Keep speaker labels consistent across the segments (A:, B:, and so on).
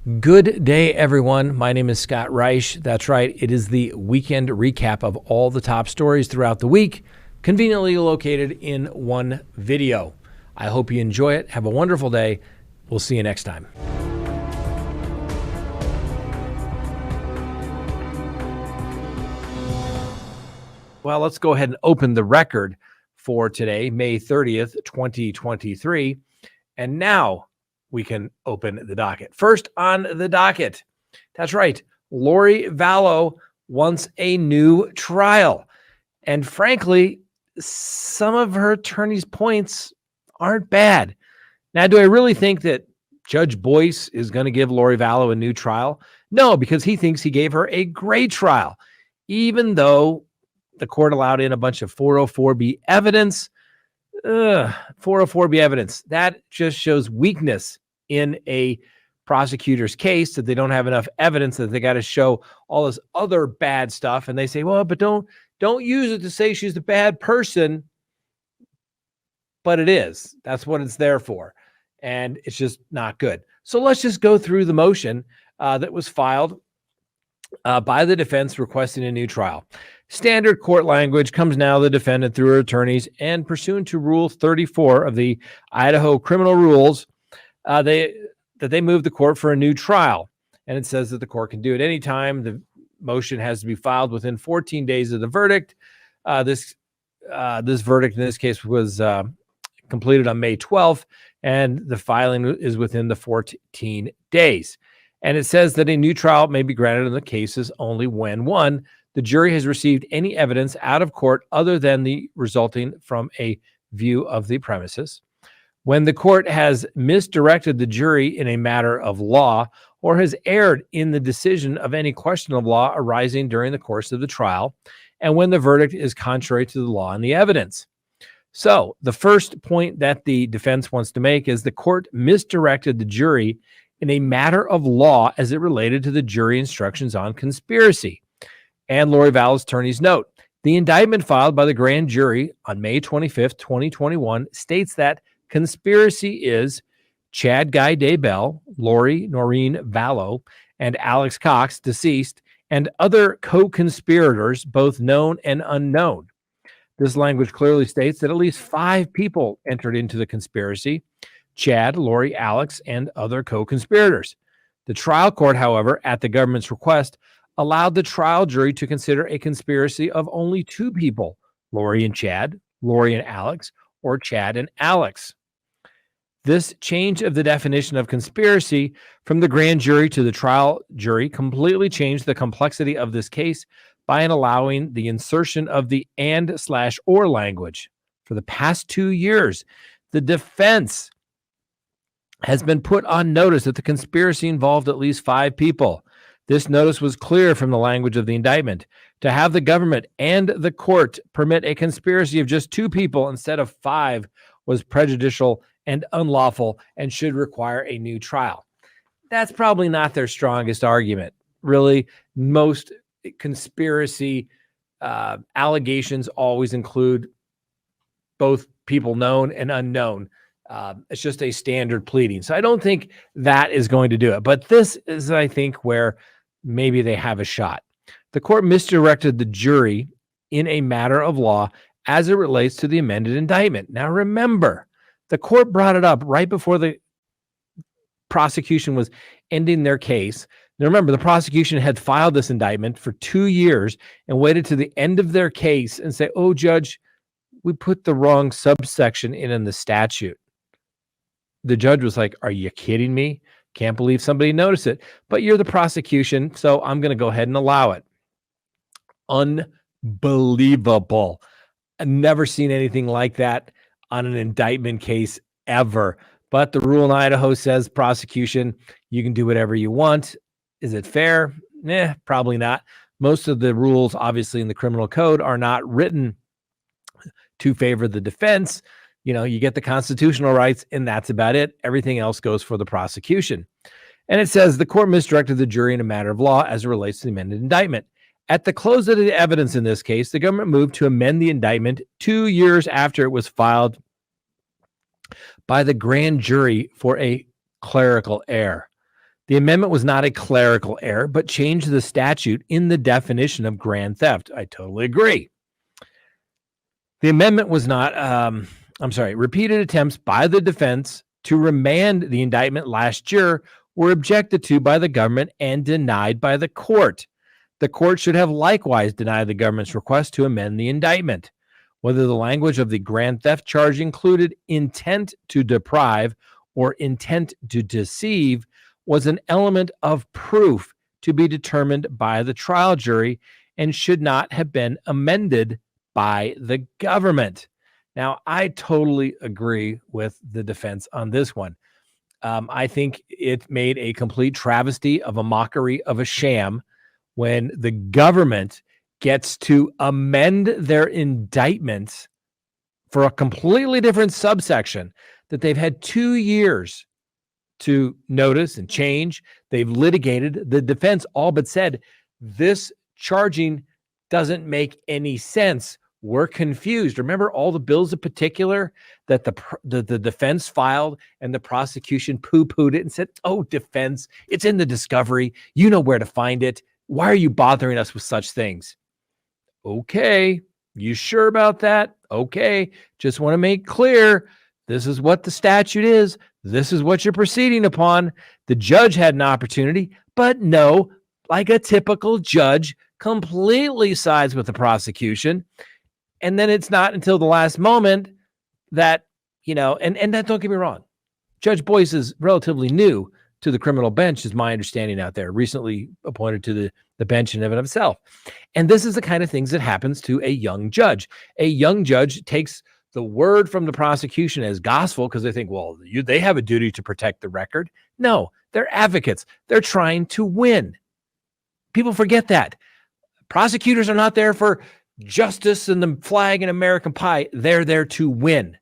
A: Good day, everyone. My name is Scott Reich. That's right. It is the weekend recap of all the top stories throughout the week, conveniently located in one video. I hope you enjoy it. Have a wonderful day. We'll see you next time. Well, let's go ahead and open the record for today, May 30th, 2023. And now we can open the docket. First on the docket, that's right, Lori Vallow wants a new trial. And frankly, some of her attorney's points aren't bad. Now, do I really think that Judge Boyce is going to give Lori Vallow a new trial? No, because he thinks he gave her a great trial, even though the court allowed in a bunch of 404B evidence. 404B evidence. That just shows weakness in a prosecutor's case, that they don't have enough evidence, that they got to show all this other bad stuff. And they say, well, but don't use it to say she's a bad person. But it is. That's what it's there for. And it's just not good. So let's just go through the motion that was filed by the defense requesting a new trial. Standard court language comes now the defendant through her attorneys, and pursuant to Rule 34 of the Idaho Criminal Rules, they move the court for a new trial. And it says that the court can do it anytime. The motion has to be filed within 14 days of the verdict. This verdict in this case was completed on May 12th, and the filing is within the 14 days. And it says that a new trial may be granted in the cases only when, one, the jury has received any evidence out of court other than the resulting from a view of the premises, when the court has misdirected the jury in a matter of law or has erred in the decision of any question of law arising during the course of the trial, and when the verdict is contrary to the law and the evidence. So the first point that the defense wants to make is the court misdirected the jury in a matter of law as it related to the jury instructions on conspiracy. And Lori Vallow's attorneys note, the indictment filed by the grand jury on May 25th, 2021 states that conspiracy is Chad Guy Daybell, Lori Noreen Vallow, and Alex Cox, deceased, and other co-conspirators, both known and unknown. This language clearly states that at least 5 people entered into the conspiracy: Chad, Lori, Alex, and other co-conspirators. The trial court, however, at the government's request, allowed the trial jury to consider a conspiracy of only 2 people, Lori and Chad, Lori and Alex, or Chad and Alex. This change of the definition of conspiracy from the grand jury to the trial jury completely changed the complexity of this case by allowing the insertion of the and/or language. For the past 2 years, the defense has been put on notice that the conspiracy involved at least 5 people. This notice was clear from the language of the indictment. To have the government and the court permit a conspiracy of just 2 people instead of 5 was prejudicial and unlawful and should require a new trial. That's probably not their strongest argument. Really, most conspiracy allegations always include both people known and unknown. It's just a standard pleading. So I don't think that is going to do it. But this is, I think, where maybe they have a shot. The court misdirected the jury in a matter of law as it relates to the amended indictment. Now, remember, the court brought it up right before the prosecution was ending their case. Now, remember, the prosecution had filed this indictment for 2 years and waited to the end of their case and say, oh, judge, we put the wrong subsection in the statute. The judge was like, are you kidding me? Can't believe somebody noticed it. But you're the prosecution, so I'm going to go ahead and allow it. Unbelievable. I've never seen anything like that on an indictment case ever. But the rule in Idaho says prosecution, you can do whatever you want. Is it fair? Probably not. Most of the rules, obviously, in the criminal code are not written to favor the defense. You know, you get the constitutional rights, and that's about it. Everything else goes for the prosecution. And it says the court misdirected the jury in a matter of law as it relates to the amended indictment. At the close of the evidence in this case, the government moved to amend the indictment 2 years after it was filed by the grand jury for a clerical error. The amendment was not a clerical error, but changed the statute in the definition of grand theft. I totally agree. The amendment was not, repeated attempts by the defense to remand the indictment last year were objected to by the government and denied by the court. The court should have likewise denied the government's request to amend the indictment. Whether the language of the grand theft charge included intent to deprive or intent to deceive was an element of proof to be determined by the trial jury and should not have been amended by the government. Now, I totally agree with the defense on this one. I think it made a complete travesty of a mockery of a sham when the government gets to amend their indictments for a completely different subsection that they've had 2 years to notice and change. They've litigated. The defense all but said, this charging doesn't make any sense. We're confused. Remember all the bills of particular that the defense filed and the prosecution poo-pooed it and said, oh, defense, it's in the discovery. You know where to find it. Why are you bothering us with such things? Okay. You sure about that? Okay. Just want to make clear, this is what the statute is. This is what you're proceeding upon. The judge had an opportunity, but no, like a typical judge, completely sides with the prosecution. And then it's not until the last moment that, and that, don't get me wrong, Judge Boyce is relatively new to the criminal bench, is my understanding out there, recently appointed to the bench in and of itself. And this is the kind of things that happens to a young judge. A young judge takes the word from the prosecution as gospel because they think, well, they have a duty to protect the record. No, they're advocates. They're trying to win. People forget that. Prosecutors are not there for justice and the flag and American pie. They're there to win.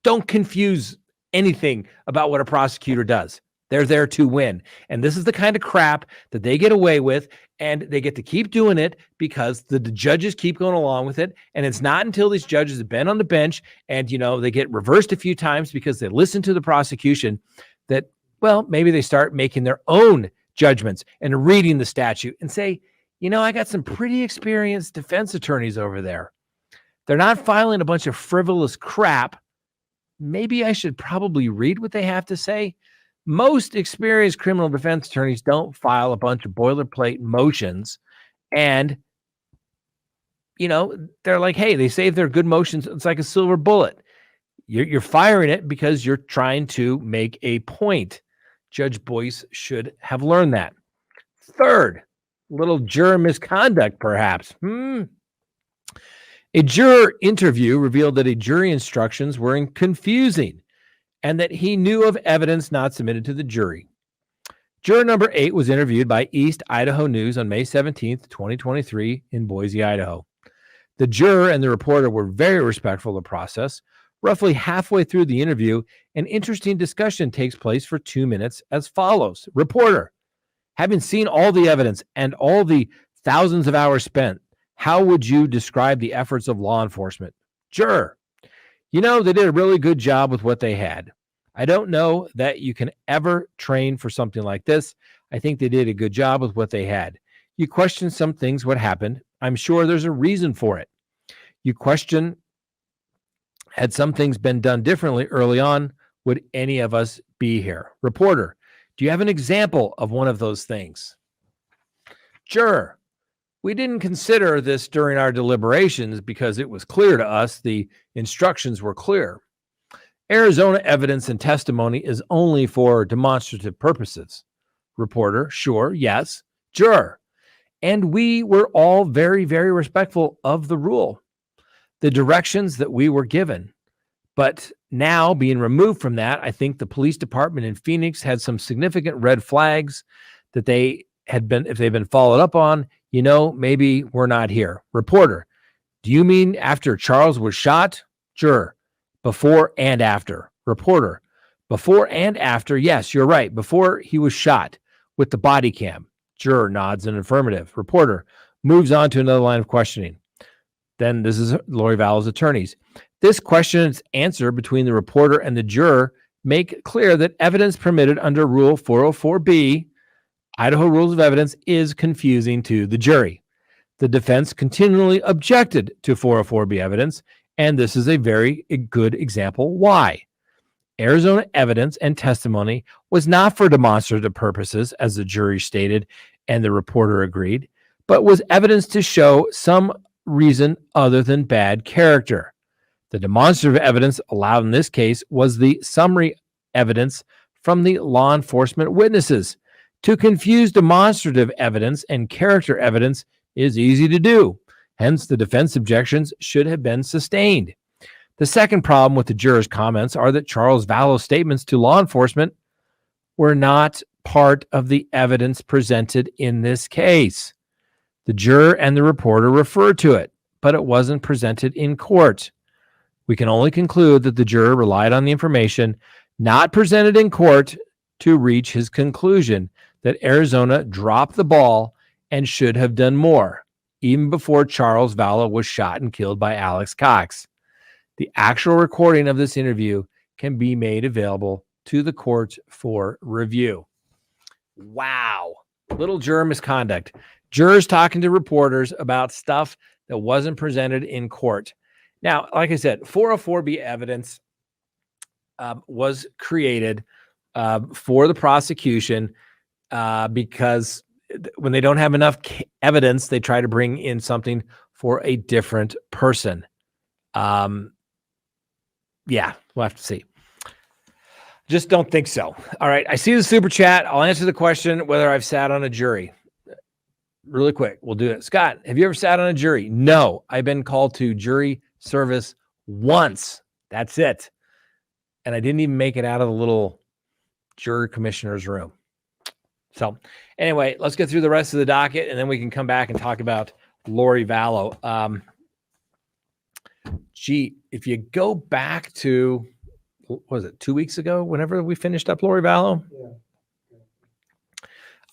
A: Don't confuse anything about what a prosecutor does. They're there to win. And this is the kind of crap that they get away with, and they get to keep doing it because the judges keep going along with it. And it's not until these judges have been on the bench and, they get reversed a few times because they listen to the prosecution that, well, maybe they start making their own judgments and reading the statute and say, I got some pretty experienced defense attorneys over there. They're not filing a bunch of frivolous crap. Maybe I should probably read what they have to say. Most experienced criminal defense attorneys don't file a bunch of boilerplate motions. And, they're like, hey, they say they're good motions. It's like a silver bullet. You're firing it because you're trying to make a point. Judge Boyce should have learned that. Third, little juror misconduct, perhaps. A juror interview revealed that jury instructions were confusing and that he knew of evidence not submitted to the jury. Juror number 8 was interviewed by East Idaho News on May 17th, 2023 in Boise, Idaho. The juror and the reporter were very respectful of the process. Roughly halfway through the interview, an interesting discussion takes place for 2 minutes as follows. Reporter: having seen all the evidence and all the thousands of hours spent, how would you describe the efforts of law enforcement? Juror: they did a really good job with what they had. I don't know that you can ever train for something like this. I think they did a good job with what they had. You question some things, what happened. I'm sure there's a reason for it. You question, had some things been done differently early on, would any of us be here? Reporter: do you have an example of one of those things? Juror: we didn't consider this during our deliberations because it was clear to us the instructions were clear. Arizona evidence and testimony is only for demonstrative purposes. Reporter: sure, yes. Juror: and we were all very, very respectful of the rule, the directions that we were given. But now being removed from that, I think the police department in Phoenix had some significant red flags that they had been, if they've been followed up on, maybe we're not here. Reporter: do you mean after Charles was shot? Juror: before and after. Reporter: before and after. Yes, you're right. Before he was shot with the body cam. Juror nods in affirmative. Reporter moves on to another line of questioning. Then this is Lori Vallow's attorneys. This question and answer between the reporter and the juror make clear that evidence permitted under Rule 404B, Idaho Rules of Evidence, is confusing to the jury. The defense continually objected to 404B evidence, and this is a very good example why. Arizona evidence and testimony was not for demonstrative purposes, as the jury stated and the reporter agreed, but was evidence to show some reason other than bad character. The demonstrative evidence allowed in this case was the summary evidence from the law enforcement witnesses. To confuse demonstrative evidence and character evidence is easy to do. Hence, the defense objections should have been sustained. The second problem with the jurors' comments are that Charles Vallow's statements to law enforcement were not part of the evidence presented in this case. The juror and the reporter referred to it, but it wasn't presented in court. We can only conclude that the juror relied on the information not presented in court to reach his conclusion that Arizona dropped the ball and should have done more, even before Charles Vallow was shot and killed by Alex Cox. The actual recording of this interview can be made available to the court for review. Wow. Little juror misconduct. Jurors talking to reporters about stuff that wasn't presented in court. Now, like I said, 404B evidence was created for the prosecution because when they don't have enough evidence, they try to bring in something for a different person. Yeah, we'll have to see. Just don't think so. All right, I see the super chat. I'll answer the question whether I've sat on a jury. Really quick, we'll do it. Scott, have you ever sat on a jury? No, I've been called to jury service once. That's it. And I didn't even make it out of the little jury commissioner's room. So anyway, let's get through the rest of the docket, and then we can come back and talk about Lori Vallow. If you go back to, what was it, 2 weeks ago, whenever we finished up Lori Vallow? Yeah.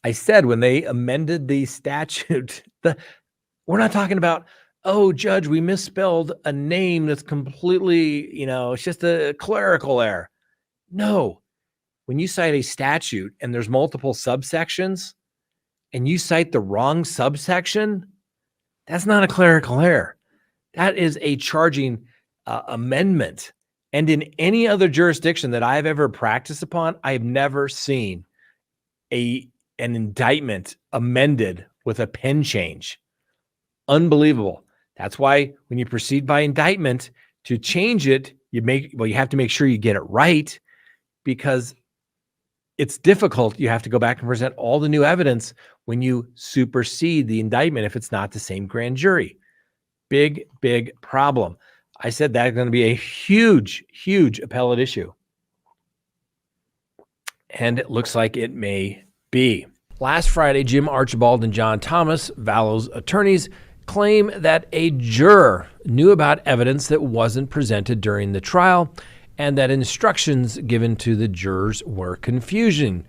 A: I said when they amended the statute, we're not talking about, oh, judge, we misspelled a name that's completely, it's just a clerical error. No. When you cite a statute and there's multiple subsections and you cite the wrong subsection, that's not a clerical error. That is a charging amendment. And in any other jurisdiction that I've ever practiced upon, I've never seen an indictment amended with a pen change. Unbelievable. That's why when you proceed by indictment to change it, you have to make sure you get it right, because it's difficult. You have to go back and present all the new evidence when you supersede the indictment if it's not the same grand jury. Big, big problem. I said that's going to be a huge, huge appellate issue. And it looks like it may be. Last Friday, Jim Archibald and John Thomas, Vallow's attorneys, claim that a juror knew about evidence that wasn't presented during the trial and that instructions given to the jurors were confusing.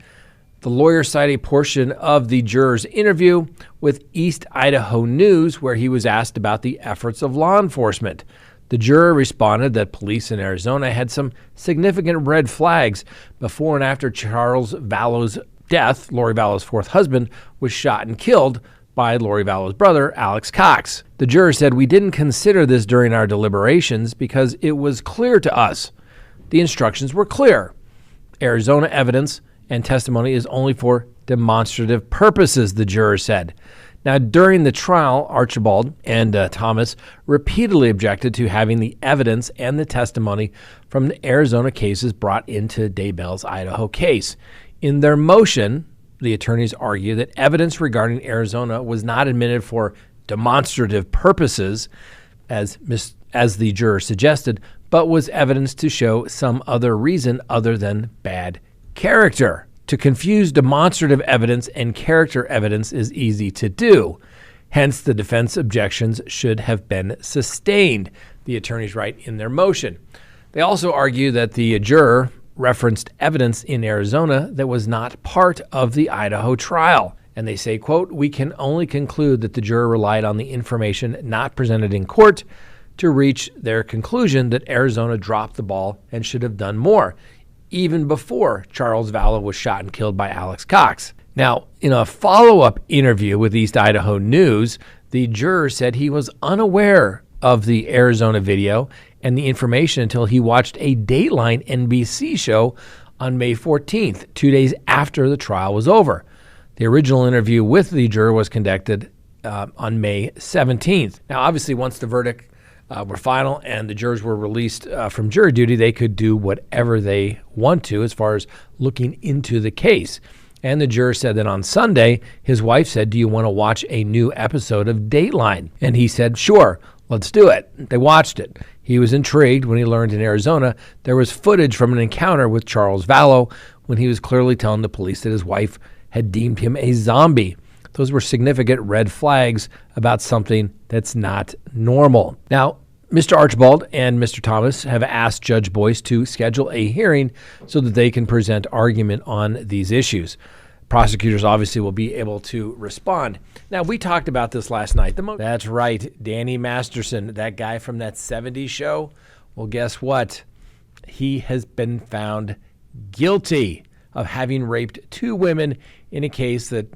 A: The lawyer cited a portion of the juror's interview with East Idaho News where he was asked about the efforts of law enforcement. The juror responded that police in Arizona had some significant red flags before and after Charles Vallow's death. Lori Vallow's fourth husband was shot and killed by Lori Vallow's brother, Alex Cox. The juror said, "We didn't consider this during our deliberations because it was clear to us. The instructions were clear. Arizona evidence and testimony is only for demonstrative purposes," the juror said. Now, during the trial, Archibald and Thomas repeatedly objected to having the evidence and the testimony from the Arizona cases brought into Daybell's Idaho case. In their motion, the attorneys argue that evidence regarding Arizona was not admitted for demonstrative purposes, as the juror suggested, but was evidence to show some other reason other than bad character. To confuse demonstrative evidence and character evidence is easy to do. Hence, the defense objections should have been sustained, the attorneys write in their motion. They also argue that the juror referenced evidence in Arizona that was not part of the Idaho trial. And they say, quote, "We can only conclude that the juror relied on the information not presented in court to reach their conclusion that Arizona dropped the ball and should have done more, even before Charles Vallow was shot and killed by Alex Cox. Now, in a follow-up interview with East Idaho News, the juror said he was unaware of the Arizona video and the information until he watched a Dateline NBC show on May 14th, 2 days after the trial was over. The original interview with the juror was conducted on May 17th. Now, obviously, once the verdict were final and the jurors were released from jury duty, they could do whatever they want to as far as looking into the case. And the juror said that on Sunday, his wife said, "Do you want to watch a new episode of Dateline?" And he said, "Sure, let's do it." They watched it. He was intrigued when he learned in Arizona there was footage from an encounter with Charles Vallow when he was clearly telling the police that his wife had deemed him a zombie. Those were significant red flags about something that's not normal. Now, Mr. Archibald and Mr. Thomas have asked Judge Boyce to schedule a hearing so that they can present argument on these issues. Prosecutors obviously will be able to respond. Now, we talked about this last night. That's right, Danny Masterson, that guy from that 70s show. Well, guess what? He has been found guilty of having raped 2 women in a case that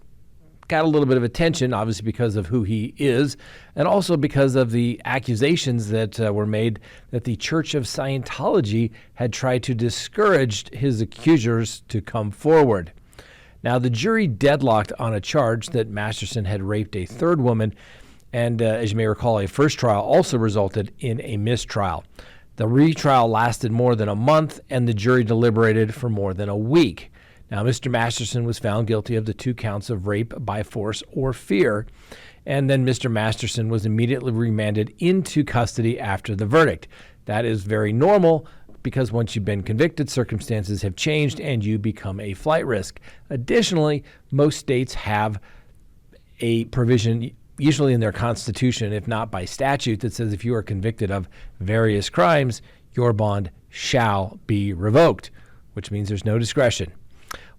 A: got a little bit of attention, obviously because of who he is, and also because of the accusations that were made that the Church of Scientology had tried to discourage his accusers to come forward. Now, the jury deadlocked on a charge that Masterson had raped a 3rd woman, and as you may recall, a first trial also resulted in a mistrial. The retrial lasted more than a month, and the jury deliberated for more than a week. Now, Mr. Masterson was found guilty of the 2 counts of rape by force or fear, and then Mr. Masterson was immediately remanded into custody after the verdict. That is very normal because once you've been convicted, circumstances have changed and you become a flight risk. Additionally, most states have a provision, usually in their constitution, if not by statute, that says if you are convicted of various crimes, your bond shall be revoked, which means there's no discretion.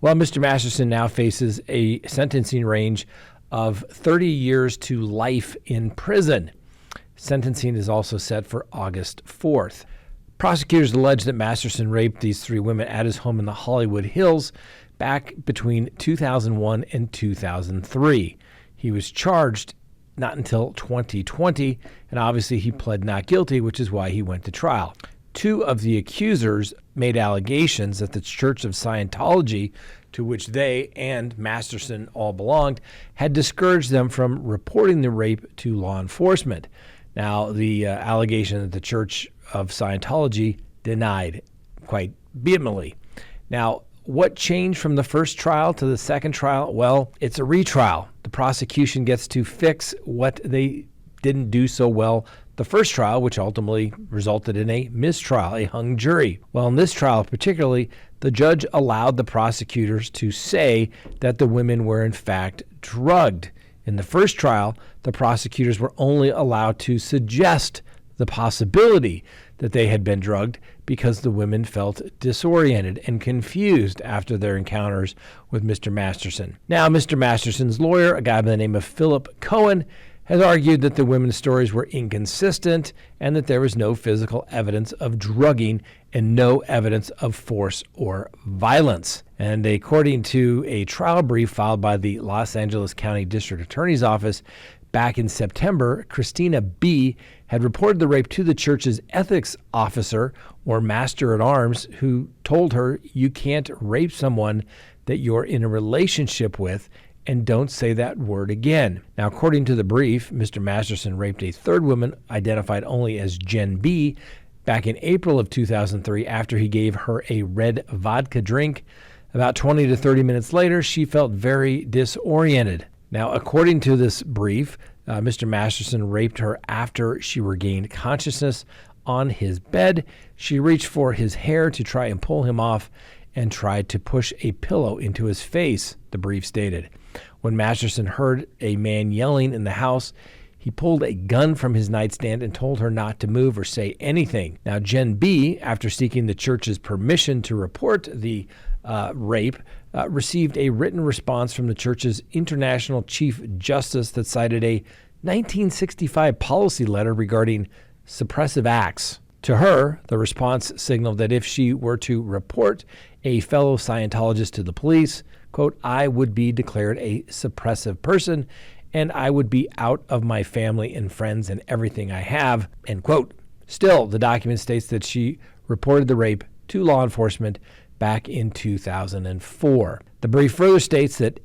A: Well, Mr. Masterson now faces a sentencing range of 30 years to life in prison. Sentencing is also set for August 4th. Prosecutors allege that Masterson raped these 3 women at his home in the Hollywood Hills back between 2001 and 2003. He was charged not until 2020, and obviously he pled not guilty, which is why he went to trial. 2 of the accusers made allegations that the Church of Scientology, to which they and Masterson all belonged, had discouraged them from reporting the rape to law enforcement. Now, the allegation that the Church of Scientology denied quite vehemently. Now, what changed from the first trial to the second trial? Well, it's a retrial. The prosecution gets to fix what they didn't do so well the first trial, which ultimately resulted in a mistrial, a hung jury. Well, in this trial particularly, the judge allowed the prosecutors to say that the women were in fact drugged. In the first trial, the prosecutors were only allowed to suggest the possibility that they had been drugged because the women felt disoriented and confused after their encounters with Mr. Masterson. Now, Mr. Masterson's lawyer, a guy by the name of Philip Cohen, has argued that the women's stories were inconsistent and that there was no physical evidence of drugging and no evidence of force or violence. And according to a trial brief filed by the Los Angeles County District Attorney's Office back in September, Christina B. had reported the rape to the church's ethics officer or master at arms, who told her, "You can't rape someone that you're in a relationship with, and don't say that word again." Now, according to the brief, Mr. Masterson raped a 3rd woman identified only as Jen B. back in April of 2003 after he gave her a red vodka drink. About 20 to 30 minutes later, she felt very disoriented. Now, according to this brief, Mr. Masterson raped her after she regained consciousness on his bed. She reached for his hair to try and pull him off and tried to push a pillow into his face, the brief stated. When Masterson heard a man yelling in the house, he pulled a gun from his nightstand and told her not to move or say anything. Now, Jen B., after seeking the church's permission to report the rape, received a written response from the church's international chief justice that cited a 1965 policy letter regarding suppressive acts. To her, the response signaled that if she were to report a fellow Scientologist to the police, quote, I would be declared a suppressive person and I would be out of my family and friends and everything I have, end quote. Still, the document states that she reported the rape to law enforcement back in 2004. The brief further states that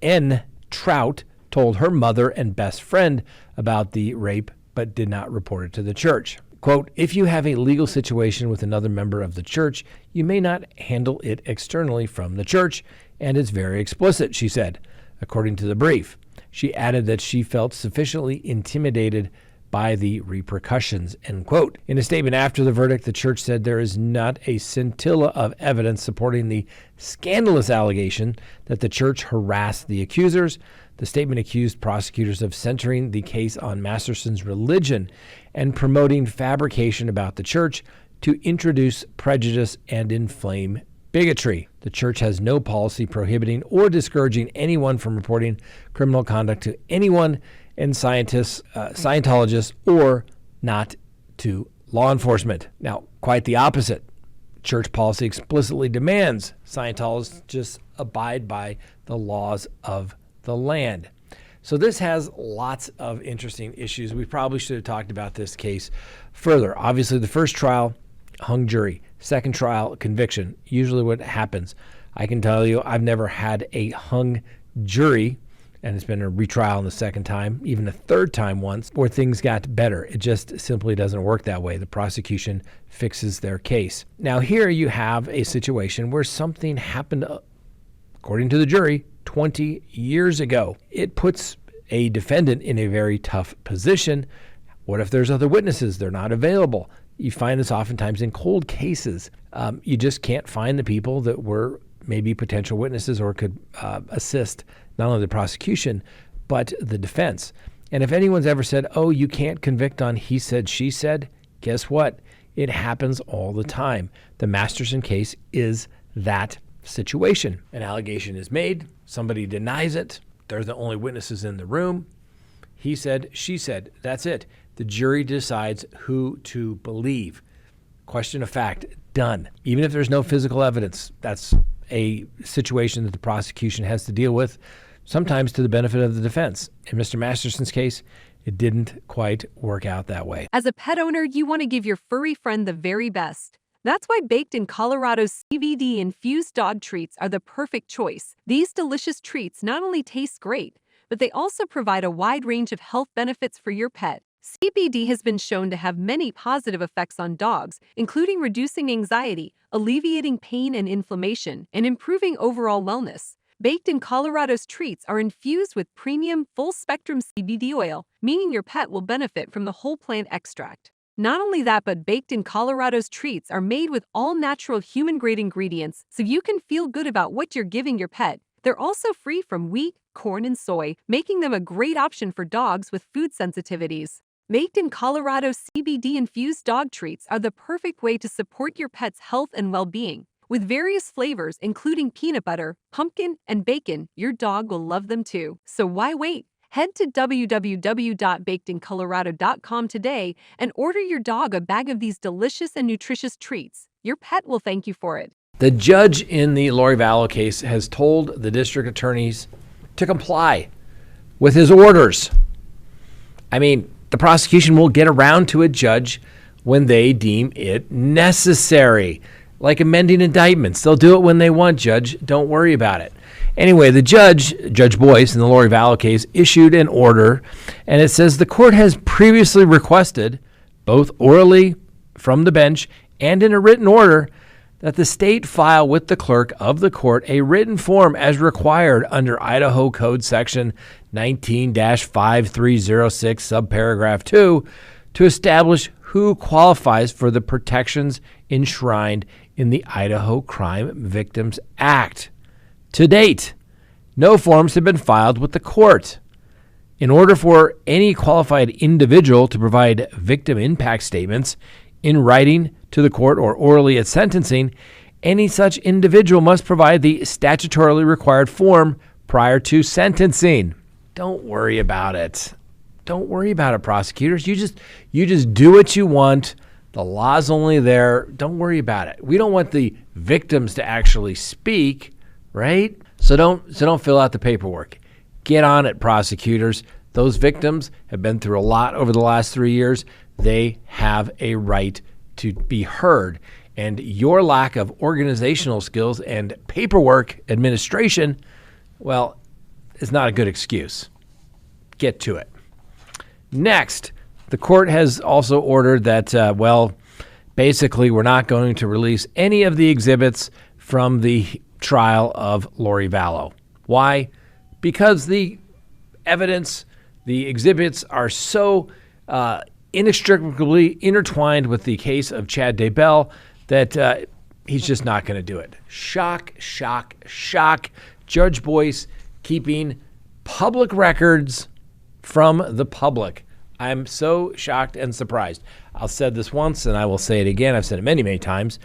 A: N. Trout told her mother and best friend about the rape, but did not report it to the church. Quote, if you have a legal situation with another member of the church, you may not handle it externally from the church, and it's very explicit, she said, according to the brief. She added that she felt sufficiently intimidated by the repercussions, end quote. In a statement after the verdict, the church said there is not a scintilla of evidence supporting the scandalous allegation that the church harassed the accusers. The statement accused prosecutors of centering the case on Masterson's religion and promoting fabrication about the church to introduce prejudice and inflame bigotry. The church has no policy prohibiting or discouraging anyone from reporting criminal conduct to anyone and Scientologists or not to law enforcement. Now, quite the opposite. Church policy explicitly demands Scientologists just abide by the laws of the land. So this has lots of interesting issues. We probably should have talked about this case further. Obviously, the first trial, hung jury. Second trial, conviction. Usually what happens, I can tell you, I've never had a hung jury, and it's been a retrial in the second time, even a third time once, where things got better. It just simply doesn't work that way. The prosecution fixes their case. Now here you have a situation where something happened, according to the jury, 20 years ago. It puts a defendant in a very tough position. What if there's other witnesses? They're not available. You find this oftentimes in cold cases. You just can't find the people that were maybe potential witnesses or could assist not only the prosecution, but the defense. And if anyone's ever said, oh, you can't convict on he said, she said, guess what? It happens all the time. The Masterson case is that situation. An allegation is made, somebody denies it, they're the only witnesses in the room. He said, she said, that's it. The jury decides who to believe. Question of fact, done. Even if there's no physical evidence, that's a situation that the prosecution has to deal with, sometimes to the benefit of the defense. In Mr. Masterson's case, it didn't quite work out that way.
B: As a pet owner, you want to give your furry friend the very best. That's why Baked in Colorado's CBD-infused dog treats are the perfect choice. These delicious treats not only taste great, but they also provide a wide range of health benefits for your pet. CBD has been shown to have many positive effects on dogs, including reducing anxiety, alleviating pain and inflammation, and improving overall wellness. Baked in Colorado's treats are infused with premium, full-spectrum CBD oil, meaning your pet will benefit from the whole plant extract. Not only that, but Baked in Colorado's treats are made with all-natural human-grade ingredients, so you can feel good about what you're giving your pet. They're also free from wheat, corn, and soy, making them a great option for dogs with food sensitivities. Baked in Colorado CBD-infused dog treats are the perfect way to support your pet's health and well-being. With various flavors, including peanut butter, pumpkin, and bacon, your dog will love them too. So why wait? Head to www.bakedincolorado.com today and order your dog a bag of these delicious and nutritious treats. Your pet will thank you for it.
A: The judge in the Lori Vallow case has told the district attorneys to comply with his orders. I mean, the prosecution will get around to a judge when they deem it necessary. Like amending indictments. They'll do it when they want, Judge. Don't worry about it. Anyway, the judge, Judge Boyce, in the Lori Vallow case, issued an order, and it says the court has previously requested, both orally from the bench and in a written order, that the state file with the clerk of the court a written form as required under Idaho Code Section 19-5306, subparagraph 2, to establish who qualifies for the protections enshrined in the Idaho Crime Victims Act. To date, no forms have been filed with the court. In order for any qualified individual to provide victim impact statements in writing to the court or orally at sentencing, any such individual must provide the statutorily required form prior to sentencing. Don't worry about it. Don't worry about it, prosecutors. You just do what you want. The law's only there. Don't worry about it. We don't want the victims to actually speak, right? So don't fill out the paperwork. Get on it, prosecutors. Those victims have been through a lot over the last 3 years. They have a right to be heard. And your lack of organizational skills and paperwork administration, well, is not a good excuse. Get to it. Next, the court has also ordered that, basically we're not going to release any of the exhibits from the trial of Lori Vallow. Why? Because the evidence, the exhibits are so inextricably intertwined with the case of Chad Daybell that he's just not going to do it. Shock, shock, shock. Judge Boyce keeping public records from the public. I'm so shocked and surprised. I've said this once and I will say it again. I've said it many, many times.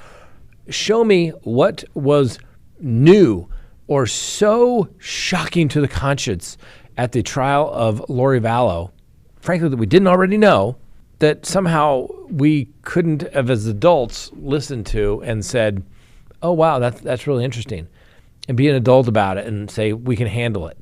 A: Show me what was new or so shocking to the conscience at the trial of Lori Vallow, frankly, that we didn't already know, that somehow we couldn't have, as adults, listened to and said, oh, wow, that's really interesting, and be an adult about it and say, we can handle it.